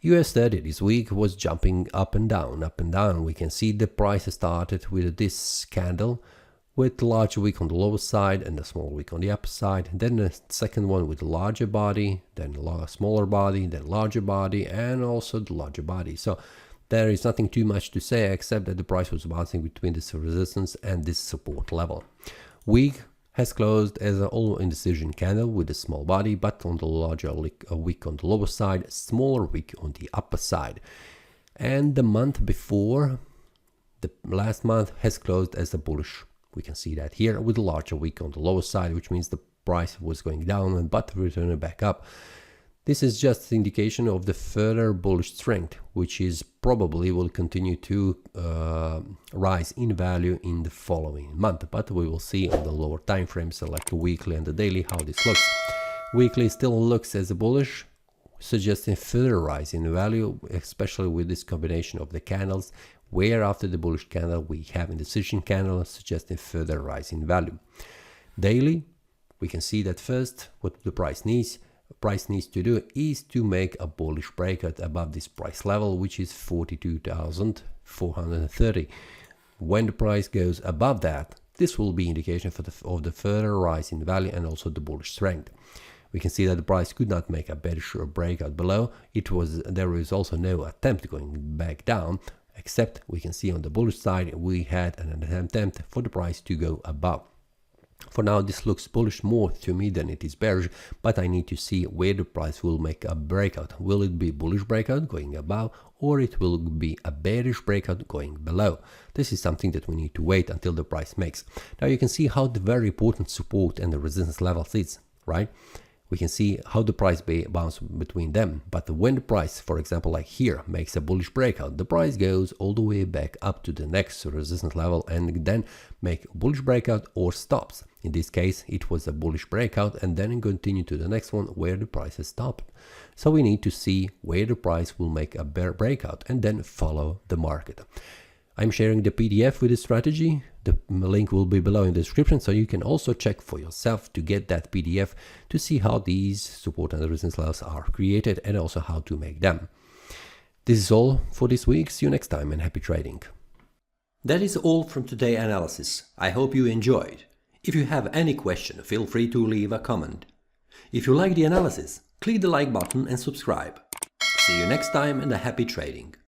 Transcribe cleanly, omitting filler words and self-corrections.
US30 this week was jumping up and down, up and down. We can see the price started with this candle with a larger wick on the lower side and a small wick on the upper side. Then the second one with a larger body, then a smaller body, then larger body, and also the larger body. So there is nothing too much to say except that the price was bouncing between this resistance and this support level. Week has closed as an all indecision candle with a small body, but on the larger wick on the lower side, smaller wick on the upper side. And the month before, the last month, has closed as a bullish. We can see that here with a larger wick on the lower side, which means the price was going down but returning back up. This is just an indication of the further bullish strength, which is probably will continue to rise in value in the following month. But we will see on the lower time frames, like the weekly and the daily, how this looks. Weekly still looks as a bullish, suggesting further rise in value, especially with this combination of the candles, where after the bullish candle we have indecision candle, suggesting further rise in value. Daily, we can see that first what the price needs to do is to make a bullish breakout above this price level, which is 42,430. When the price goes above that, this will be indication of the further rise in value and also the bullish strength. We can see that the price could not make a bearish breakout below. There is also no attempt going back down, except we can see on the bullish side we had an attempt for the price to go above. For now, this looks bullish more to me than it is bearish, but I need to see where the price will make a breakout. Will it be bullish breakout going above, or it will be a bearish breakout going below? This is something that we need to wait until the price makes. Now you can see how the very important support and the resistance level sits, right? We can see how the price bounce between them. But when the price, for example, like here, makes a bullish breakout, the price goes all the way back up to the next resistance level and then make a bullish breakout or stops. In this case, it was a bullish breakout and then continue to the next one where the price has stopped. So we need to see where the price will make a bear breakout and then follow the market. I'm sharing the PDF with this strategy. The link will be below in the description, so you can also check for yourself to get that PDF to see how these support and resistance levels are created and also how to make them. This is all for this week. See you next time and happy trading. That is all from today's analysis. I hope you enjoyed. If you have any question, feel free to leave a comment. If you like the analysis, click the like button and subscribe. See you next time and a happy trading.